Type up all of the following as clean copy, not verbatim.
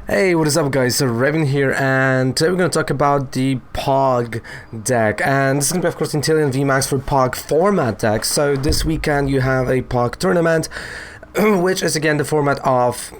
Hey, what is up guys, so Raven here, and today we're going to talk about the POG deck, and this is going to be of course Intelion VMAX for POG format deck. So this weekend you have a POG tournament, which is again the format of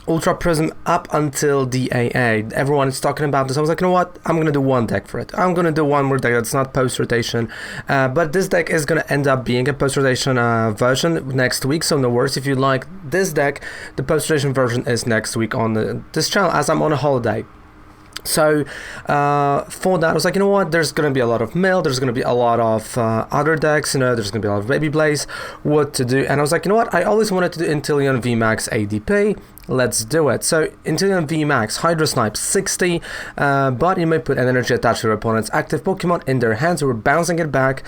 Ultra Prism up until DAA. Everyone is talking about this. I was like, you know what, I'm going to do one deck for it. I'm going to do one more deck that's not post-rotation, but this deck is going to end up being a post-rotation version next week, so no worries. If you like this deck, the post-rotation version is next week on this channel, as I'm on a holiday. So for that I was like, you know what, there's going to be a lot of mill, there's going to be a lot of other decks, there's going to be a lot of Baby Blaze, what to do. And I was like, you know what, I always wanted to do Intelion VMAX ADP, let's do it. So Intelion VMAX, Hydro Snipe 60, but you may put an energy attached to your opponent's active Pokemon in their hands. We're bouncing it back.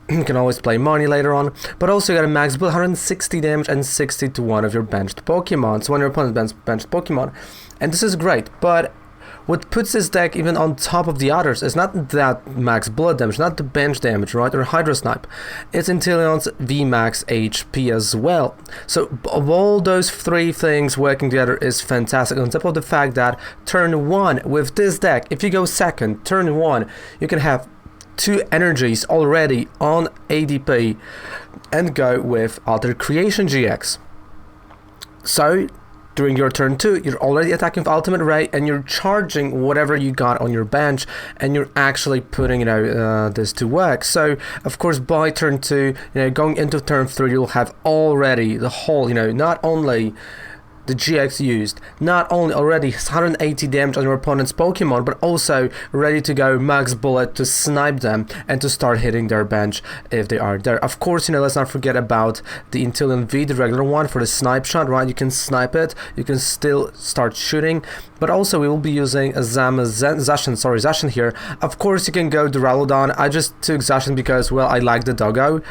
You can always play money later on, but also you got a max build 160 damage and 60 to one of your benched Pokemon. So when your opponent benched Pokemon, and this is great, but what puts this deck even on top of the others is not that max blood damage, not the bench damage, right, or Hydro Snipe. It's Intelion's VMAX HP as well. So of all those three things working together is fantastic, on top of the fact that turn 1 with this deck, if you go second, turn 1, you can have 2 energies already on ADP and go with Alter Creation GX. So during your turn 2, you're already attacking with Ultimate Ray and you're charging whatever you got on your bench, and you're actually putting this to work. So of course by turn 2, going into turn 3, you'll have already the whole, not only the GX used, not only already 180 damage on your opponent's Pokemon, but also ready to go max bullet to snipe them and to start hitting their bench if they are there. Of course, let's not forget about the Intelion V, the regular one for the snipe shot, right? You can snipe it, you can still start shooting, but also we will be using a Zacian here. Of course, you can go Duraludon. I just took Zacian because, well, I like the doggo,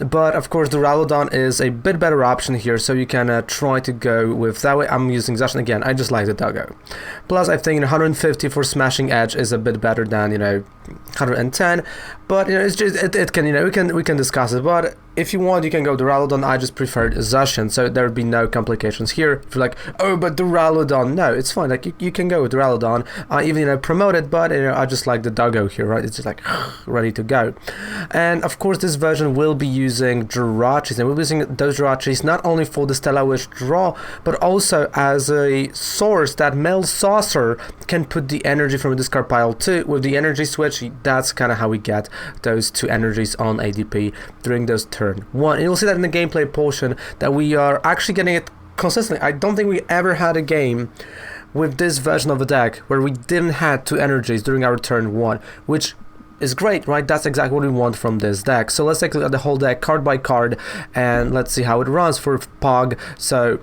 but of course Duraludon is a bit better option here, so you can try to go with that way. I'm using Zacian again. I just like the doggo. Plus, I think 150 for Smashing Edge is a bit better than 110. But it's just it can we can discuss it. But if you want, you can go Duraludon. I just preferred Zacian, so there would be no complications here. If you're like, oh, but Duraludon, no, it's fine. Like you can go with Duraludon. Even promote it, but I just like the doggo here, right? It's just like ready to go. And of course, this version will be using Jirachis, and we'll be using those Jirachis not only for the Stellar Wish draw, but also as a source that Mel Saucer can put the energy from a discard pile too. With the energy switch, that's kind of how we get those 2 energies on ADP during those turn 1. And you'll see that in the gameplay portion that we are actually getting it consistently. I don't think we ever had a game with this version of the deck where we didn't have 2 energies during our turn 1, which is great, right? That's exactly what we want from this deck. So let's take a look at the whole deck card by card, and let's see how it runs for POG. So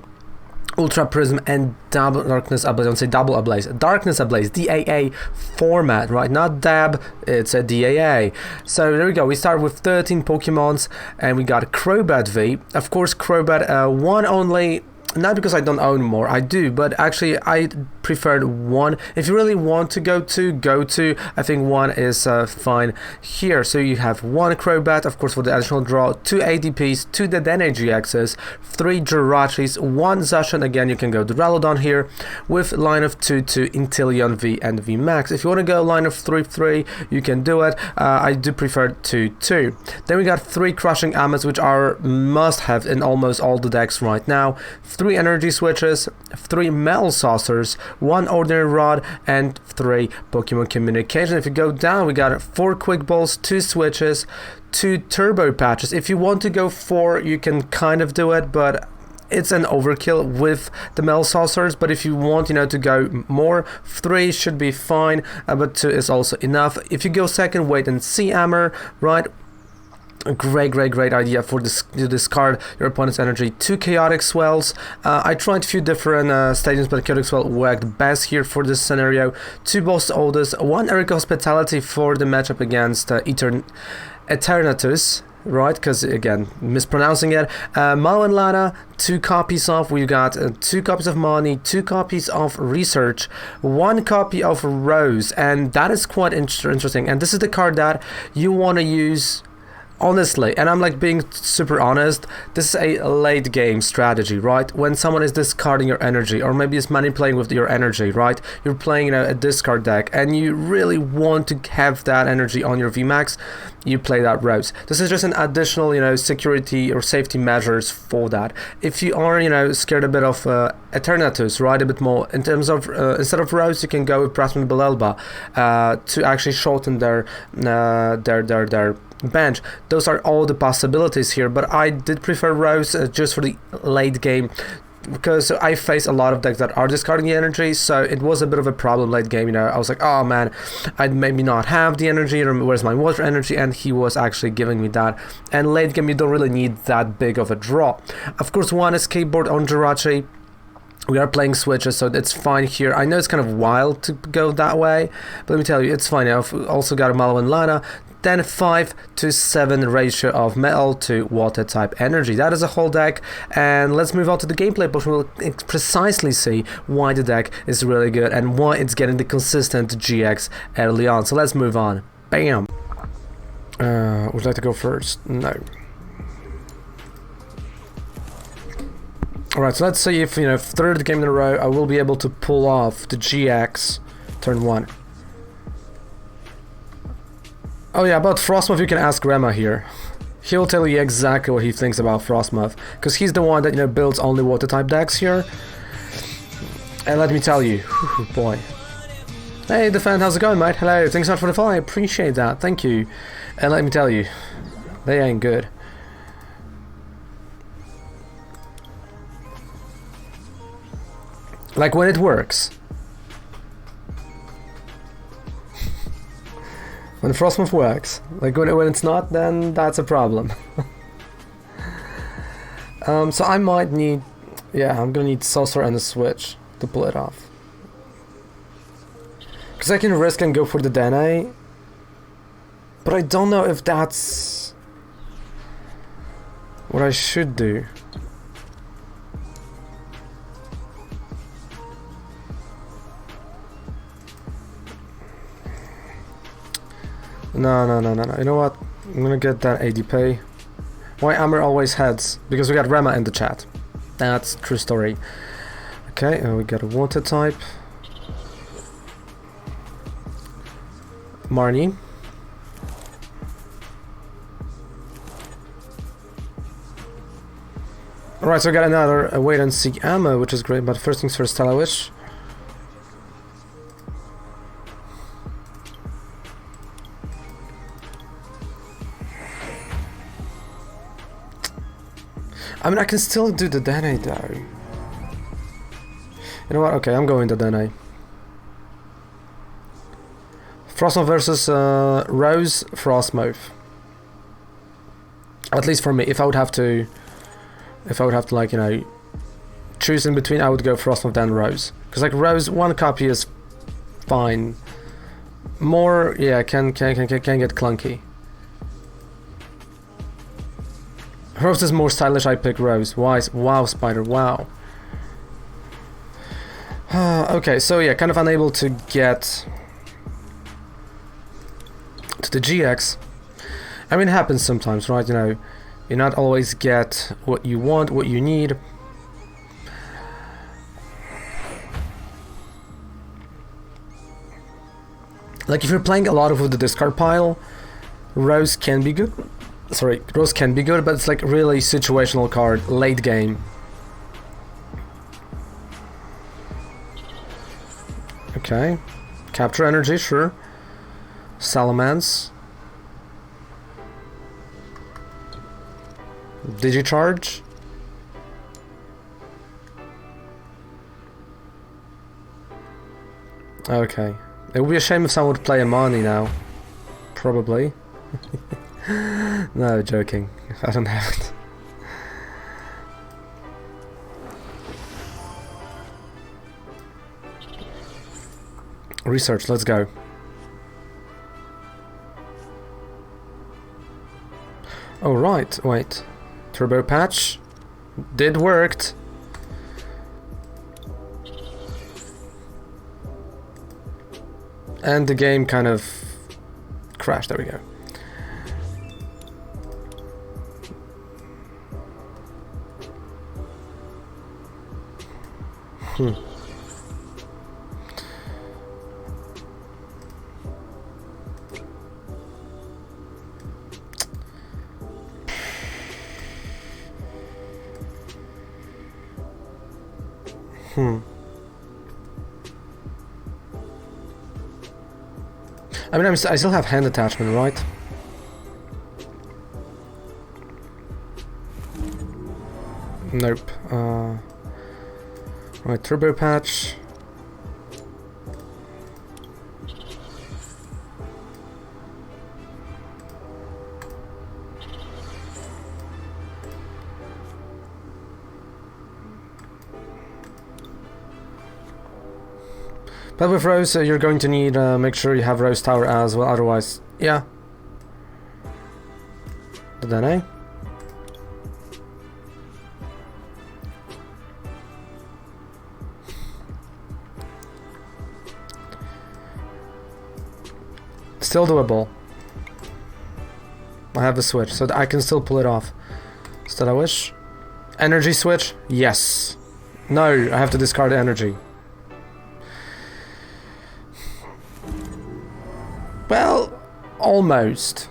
Ultra Prism and Darkness Ablaze. I don't say double Ablaze. Darkness Ablaze, DAA format, right? Not DAB, it's a DAA. So there we go. We start with 13 Pokemons, and we got Crobat V. Of course, Crobat, one only. Not because I don't own more, I do, but actually I preferred 1. If you really want to go to, I think 1 is fine here. So you have 1 Crobat, of course, for the additional draw, 2 ADPs, 2 Dedenne GXs, 3 Jirachis, 1 Zacian. Again, you can go Duraludon here with line of 2 to Intelion V and VMAX. If you want to go line of 3-3, you can do it. I do prefer 2-2. Then we got 3 Crushing Amets, which are must-have in almost all the decks right now. 3 energy switches, 3 metal saucers, 1 ordinary rod, and 3 Pokemon communication. If you go down, we got 4 quick balls, 2 switches, 2 turbo patches. If you want to go 4, you can kind of do it, but it's an overkill with the metal saucers. But if you want to go more, 3 should be fine, but 2 is also enough. If you go second, wait and see hammer, right? A great idea for this to discard your opponent's energy. 2 Chaotic Swells. I tried a few different stadiums, but Chaotic Swell worked best here for this scenario. 2 Boss Oldest, 1 Eric Hospitality for the matchup against Eternatus, right? Because again, mispronouncing it. Malo and Lana, 2 copies of. We got 2 copies of Money, 2 copies of Research, 1 copy of Rose, and that is quite interesting. And this is the card that you want to use honestly, and I'm like being super honest, this is a late game strategy, right? When someone is discarding your energy, or maybe is manipulating with your energy, right? You're playing, you know, a discard deck, and you really want to have that energy on your VMAX, you play that Rose. This is just an additional, you know, security or safety measures for that. If you are, you know, scared a bit of alternatives, right, a bit more, in terms of, instead of Rose, you can go with Brasman Belelba to actually shorten their bench. Those are all the possibilities here, but I did prefer Rose just for the late game, because I face a lot of decks that are discarding the energy, so it was a bit of a problem late game. You know, I was like, oh man, I'd maybe not have the energy, or where's my water energy, and he was actually giving me that. And late game, you don't really need that big of a draw. Of course, one escape board on Jirachi. We are playing switches, so it's fine here. I know it's kind of wild to go that way, but let me tell you, it's fine. I've also got a Malo and Lana. Then 5-to-7 ratio of metal to water type energy. That is a whole deck, and let's move on to the gameplay portion. We'll precisely see why the deck is really good and why it's getting the consistent GX early on. So let's move on. Bam! Would you like to go first? No. Alright, so let's see if, you know, third game in a row I will be able to pull off the GX turn 1. Oh yeah, about Frostmoth you can ask Rema here. He'll tell you exactly what he thinks about Frostmoth, because he's the one that, you know, builds only water type decks here. And let me tell you, whew, boy. Hey Defend, how's it going, mate? Hello, thanks so much for the follow, I appreciate that, thank you. And let me tell you, they ain't good. Like when it works. When Frostmoth works. Like when it's not, then that's a problem. So I might need... Yeah, I'm gonna need Sorcerer and a Switch to pull it off. Because I can risk and go for the Dene. But I don't know if that's... what I should do. No. You know what? I'm gonna get that ADP. Why Amber always heads? Because we got Rema in the chat. That's true story. Okay, we got a water type. Marnie. Alright, so we got another wait and see ammo, which is great, but first things first, Telewish. I mean, I can still do the Dene though. You know what? Okay, I'm going to Dene. Frostmoth versus Rose, Frostmoth. At least for me, if I would have to, like, you know, choose in between, I would go Frostmoth than Rose. Because like Rose, one copy is fine. More, yeah, can get clunky. Rose is more stylish, I pick Rose. Why? Wow, Spider, wow. Okay, so yeah, kind of unable to get to the GX. I mean, it happens sometimes, right? You know, you not always get what you want, what you need. Like if you're playing a lot with the discard pile, Rose can be good. Sorry, Rose can be good, but it's like really situational card, late game. Okay, capture energy, sure. Salamence. Digicharge. Okay. It would be a shame if someone would play Amani now. Probably. No, joking. I don't have it. Research, let's go. Oh right, wait. Turbo patch did worked. And the game kind of crashed. There we go. I mean, I still have hand attachment, right? Nope. Right, turbo patch. But with Rose, you're going to need make sure you have Rose Tower as well, otherwise, yeah. But then, eh? Still doable. I have the switch, so I can still pull it off. Is that I wish? Energy switch? Yes. No, I have to discard the energy. Well, almost.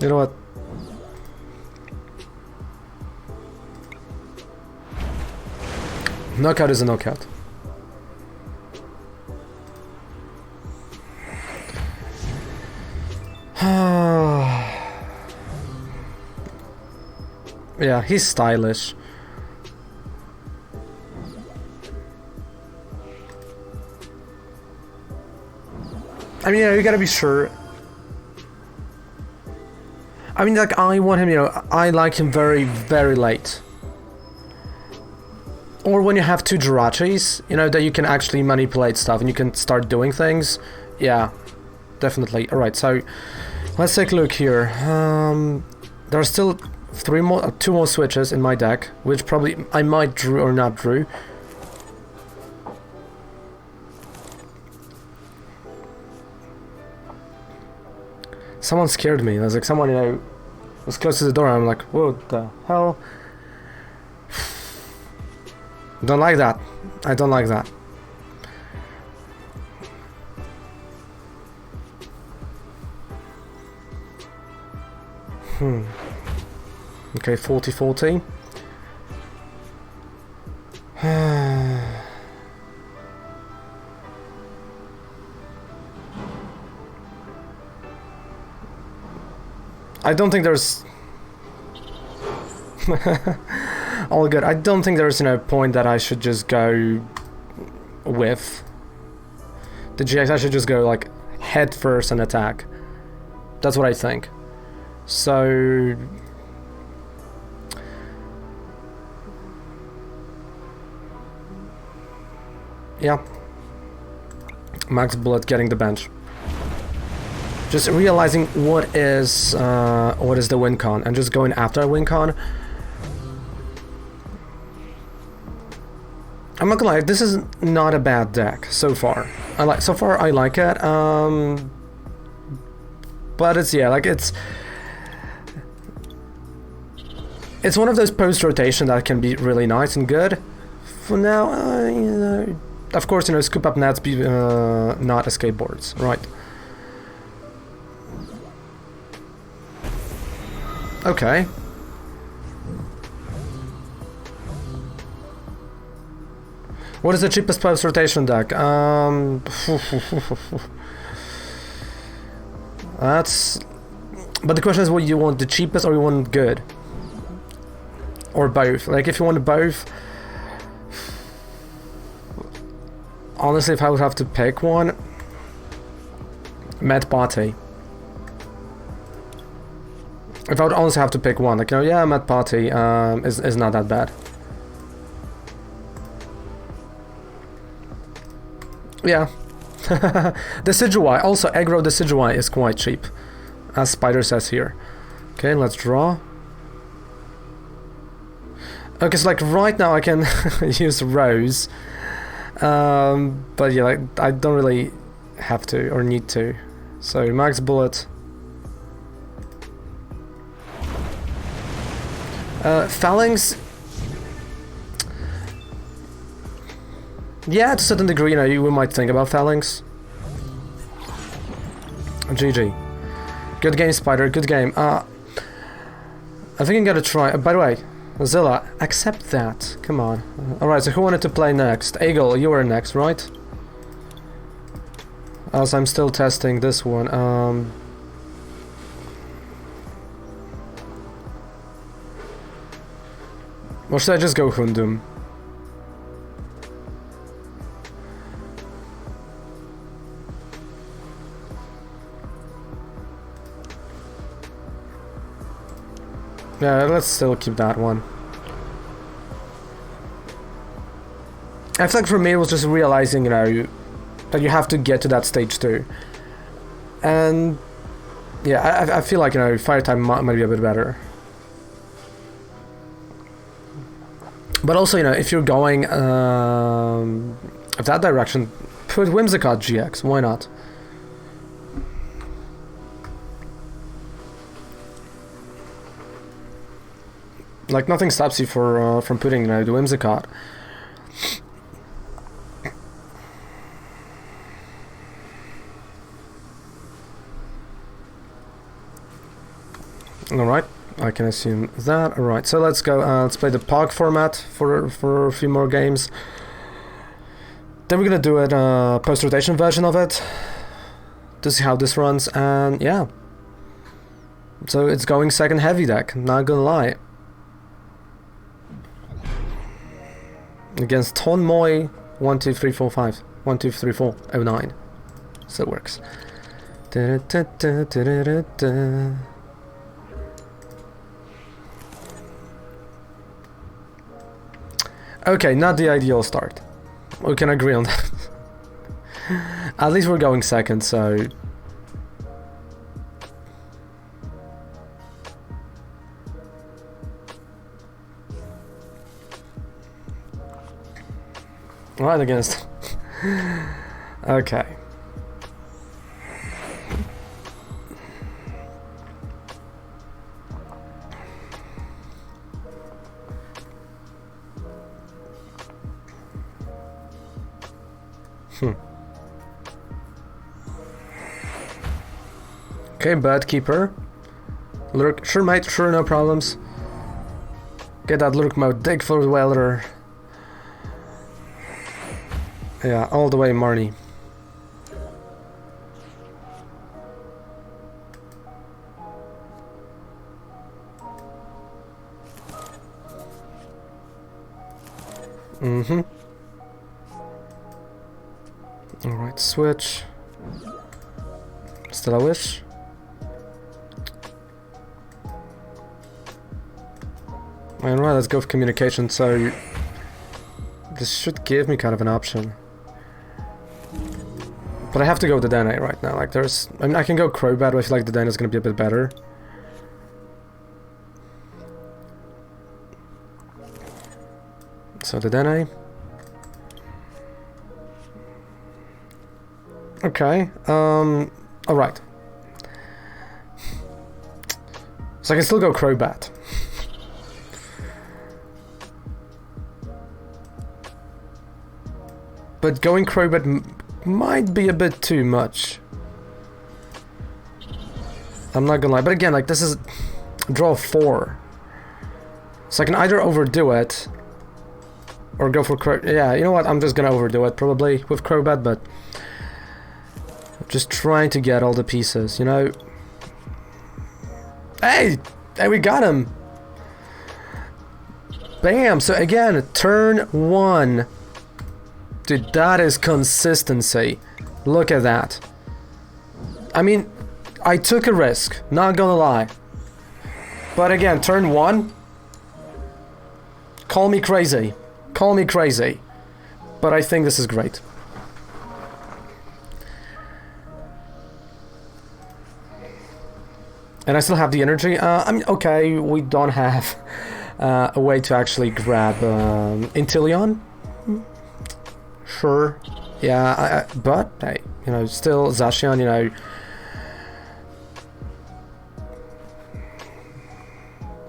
You know what? Knockout is a knockout. Yeah, he's stylish. I mean, you gotta be sure. I mean, like, I want him, I like him very, very late. Or when you have two Jirachis, that you can actually manipulate stuff and you can start doing things. Yeah, definitely. Alright, so let's take a look here. There are still two more switches in my deck, which probably I might drew or not drew. Someone scared me. There's like someone, was close to the door. I'm like, what the hell? Don't like that. I don't like that. Okay, 40-40. I don't think there's... All good. I don't think there's a point that I should just go with the GX. I should just go like head first and attack. That's what I think. So yeah, max bullet getting the bench. Just realizing what is the win con and just going after a win con. I'm not gonna lie, this is not a bad deck so far. I like it. But it's it's one of those post rotation that can be really nice and good. For now, of course, scoop up nets be not escape boards, right? Okay. What is the cheapest post rotation deck? That's... But the question is, what you want, the cheapest or you want good? Or both? Like, if you want both... Honestly, if I would have to pick one... Met Party. If I would honestly have to pick one, like, yeah, Met Party is not that bad. Yeah. Decidueye, also aggro Decidueye is quite cheap, as Spider says here. Okay, let's draw. Okay, so like right now I can use Rose, but yeah, like I don't really have to or need to. So max bullet. Phalanx. Yeah, to a certain degree, you know, we might think about Phalanx. GG. Good game, Spider. Good game. I think I'm gonna try. By the way, Zilla, accept that. Come on. Alright, so who wanted to play next? Eagle, you were next, right? As I'm still testing this one. Or should I just go Hundum? Yeah, let's still keep that one. I feel like for me it was just realizing, you know, that you have to get to that stage too. And yeah, I feel like, you know, fire type might be a bit better. But also, you know, if you're going that direction, put Whimsicott GX, why not? Like, nothing stops you from putting, you know, the Whimsicott. Alright, I can assume that. Alright, so let's go, let's play the POG format for a few more games. Then we're gonna do it, post-rotation version of it, to see how this runs, and yeah. So it's going second heavy deck, not gonna lie. Against Ton Moy, 1, 2, 3, 4, 5. 1, 2, 3, 4, 09. So it works. Okay, not the ideal start. We can agree on that. At least we're going second, so... Right against... Okay. Okay, Bird Keeper. Lurk, sure mate, sure, no problems. Get that Lurk mode, dig for the Welder. Yeah, all the way, Marnie. Mm-hmm. Alright, switch. Still a wish. Alright, let's go for communication, so... This should give me kind of an option. But I have to go with the Dene right now, like there's... I mean, I can go Crobat, but I feel like the Dene is gonna be a bit better. So the Dene. Okay, alright. So I can still go Crobat. But going Crobat might be a bit too much. I'm not gonna lie, but again, like this is draw 4. So I can either overdo it or go for yeah, you know what, I'm just gonna overdo it probably with Crobat, but just trying to get all the pieces, you know. Hey! Hey, we got him! Bam! So again, turn 1. Dude, that is consistency. Look at that. I mean, I took a risk, not gonna lie. But again, turn 1. Call me crazy. Call me crazy. But I think this is great. And I still have the energy. I mean, okay, we don't have a way to actually grab Inteleon. Sure, yeah, but hey, you know, still Zacian, you know,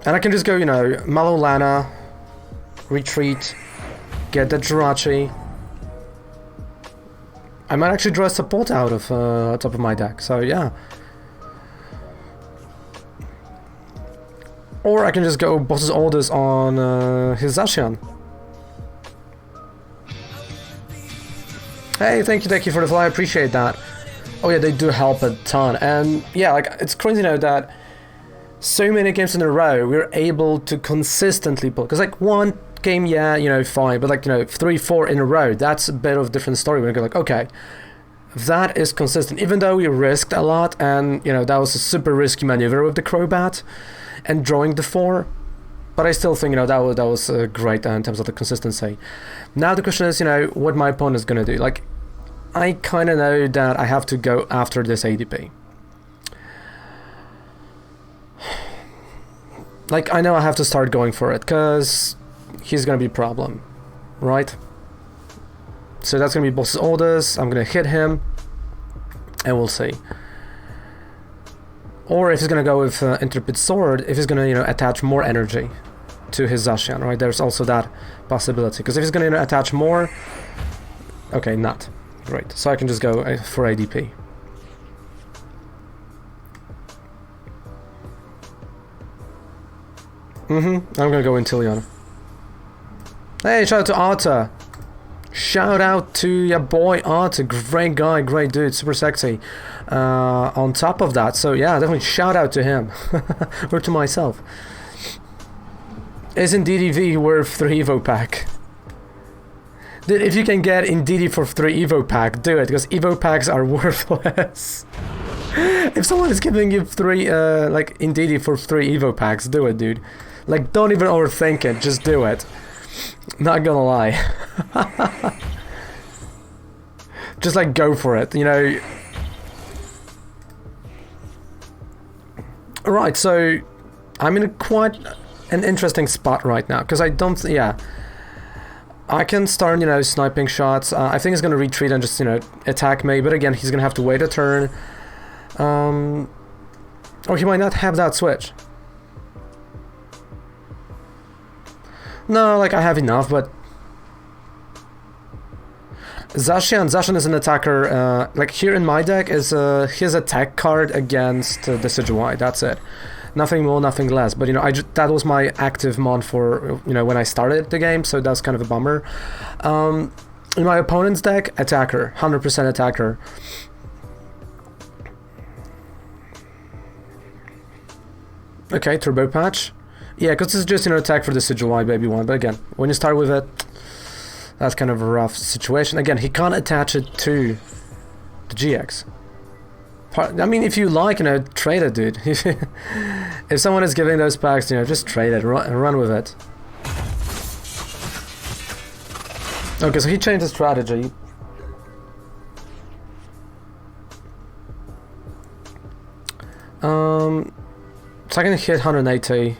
And I can just go, you know, Malolana, retreat, get the Jirachi. I might actually draw a support out of top of my deck, so yeah. Or I can just go Boss's Orders on his Zacian. Hey, thank you for the fly, I appreciate that. Oh yeah, they do help a ton, and yeah, like, it's crazy now that so many games in a row we're able to consistently pull, because like one game, yeah, you know, fine, but like, you know, 3-4 in a row, that's a bit of a different story when you go like, okay, that is consistent, even though we risked a lot, and you know, that was a super risky maneuver with the Crobat and drawing the 4, but I still think, you know, that was great in terms of the consistency. Now the question is, you know, what my opponent is gonna do. Like, I kind of know that I have to go after this ADP. Like, I know I have to start going for it, because he's gonna be a problem, right? So that's gonna be Boss's Orders, I'm gonna hit him, and we'll see. Or if he's gonna go with Intrepid Sword, if he's gonna, you know, attach more energy to his Zacian, right? There's also that possibility, because if he's gonna, you know, attach more, okay, not great. So I can just go for ADP. I'm gonna go Inteleon. Hey, shout out to Arta. Shout out to your boy Arta, great guy, great dude, super sexy. On top of that, so yeah, definitely shout out to him. Or to myself. Isn't DDV worth 3 Evo pack? Dude, if you can get Indeedee for 3 Evo pack, do it, because Evo packs are worthless. If someone is giving you 3, like, Indeedee for 3 Evo packs, do it, dude. Like, don't even overthink it, just do it. Not gonna lie. Just, like, go for it, you know. Right, so I'm in quite an interesting spot right now, because I don't, yeah. I can start, you know, sniping shots. I think he's gonna retreat and just, you know, attack me, but again, he's gonna have to wait a turn. Or he might not have that switch. No, like, I have enough, but Zacian is an attacker, like, here in my deck is his attack card against Decidueye, that's it. Nothing more, nothing less, but, you know, that was my active mon for, you know, when I started the game, so that's kind of a bummer. In my opponent's deck, attacker, 100% attacker. Okay, turbo patch. Yeah, because this is just, you know, attack for the Decidueye baby one, but again, when you start with it, that's kind of a rough situation. Again, he can't attach it to the GX. I mean, if you like, you know, trade it, dude. If someone is giving those packs, you know, just trade it, run with it. Okay, so he changed his strategy. So I can hit 180.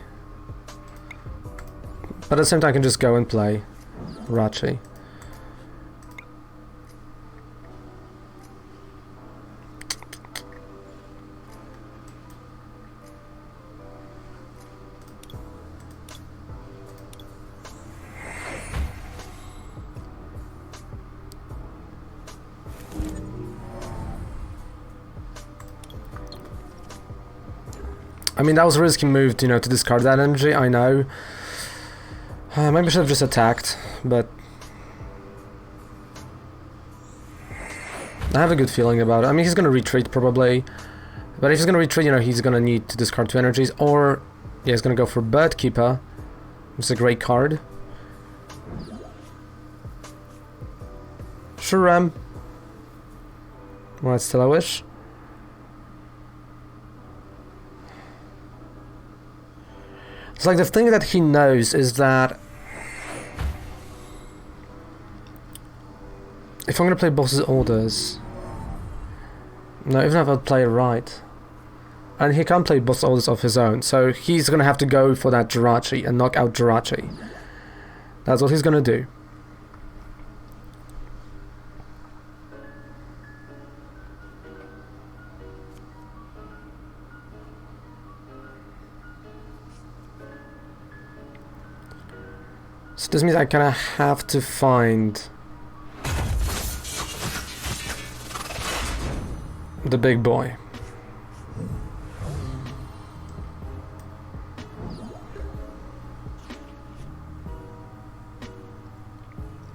But at the same time, I can just go and play Rachi. I mean, that was a risky move, you know, to discard that energy, I know. Maybe I should have just attacked, but I have a good feeling about it. I mean, he's gonna retreat probably, but if he's gonna retreat, you know, he's gonna need to discard 2 energies, or yeah, he's gonna go for Bird Keeper, which is a great card. Sure, well, it's still a wish. It's like the thing that he knows is that if I'm gonna play Boss's Orders, no, even if I play it right, and he can't play Boss's Orders of his own, so he's gonna have to go for that Jirachi and knock out Jirachi. That's what he's gonna do. So this means I kind of have to find the big boy.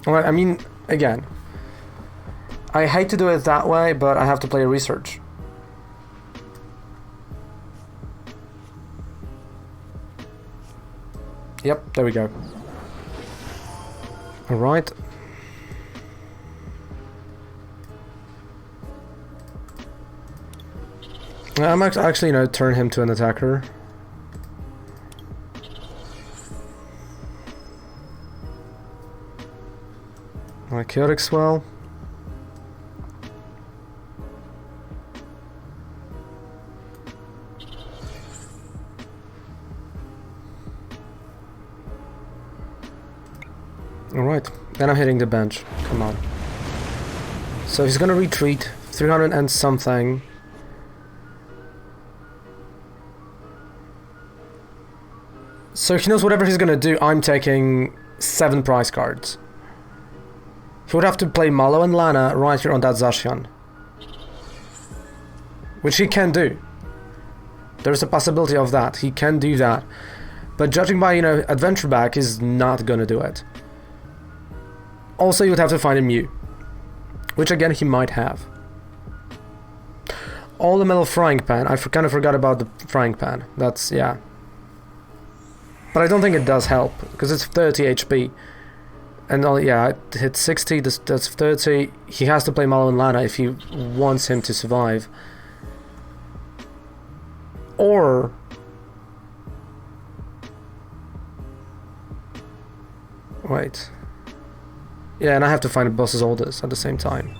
Alright, I mean, again, I hate to do it that way, but I have to play research. Yep, there we go. Alright. I'm actually, you know, turn him to an attacker. My chaotic swell. Alright, then I'm hitting the bench. Come on. So he's gonna retreat 300 and something. So he knows whatever he's gonna do, I'm taking 7 prize cards. He would have to play Malo and Lana right here on that Zacian. Which he can do. There's a possibility of that. He can do that. But judging by, you know, Adventure Back is not gonna do it. Also, you would have to find a Mew. Which again, he might have. All the metal frying pan. I kind of forgot about the frying pan. That's, yeah. But I don't think it does help, because it's 30 HP. And yeah, it hit 60, that's 30. He has to play Malo and Lana if he wants him to survive. Or... wait. Yeah, and I have to find a boss's orders at the same time.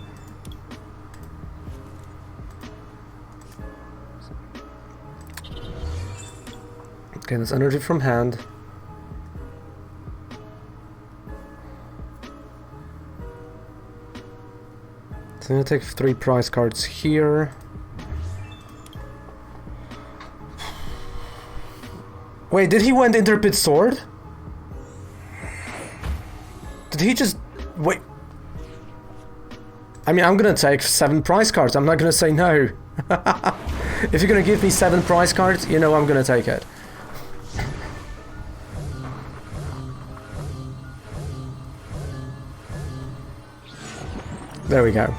Okay, that's energy from hand. So I'm gonna take 3 prize cards here. Wait, did he went Interpret Sword? Did he just... wait. I mean, I'm gonna take 7 prize cards. I'm not gonna say no. If you're gonna give me 7 prize cards, you know I'm gonna take it. There we go.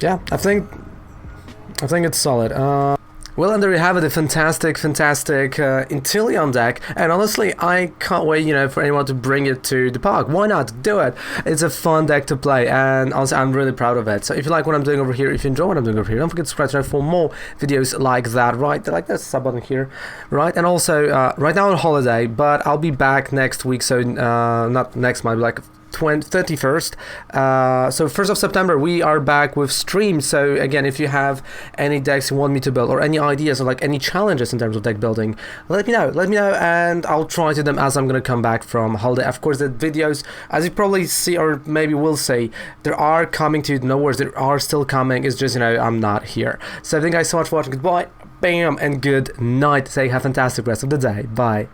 Yeah, I think it's solid. Well, and there you have it, a fantastic Inteleon deck, and honestly, I can't wait, you know, for anyone to bring it to the park. Why not? Do it! It's a fun deck to play, and also I'm really proud of it. So if you like what I'm doing over here, if you enjoy what I'm doing over here, don't forget to subscribe to for more videos like that, right? Like this sub button here, right? And also, right now on holiday, but I'll be back next week, so not next month, like 31st. So 1st of September we are back with streams. So again, if you have any decks you want me to build or any ideas or like any challenges in terms of deck building, let me know, and I'll try to them as I'm gonna come back from holiday. Of course, the videos, as you probably see or maybe will see, there are coming to nowhere. They are still coming. It's just, you know, I'm not here. So thank you guys so much for watching. Goodbye, bam, and good night. Say have a fantastic rest of the day. Bye.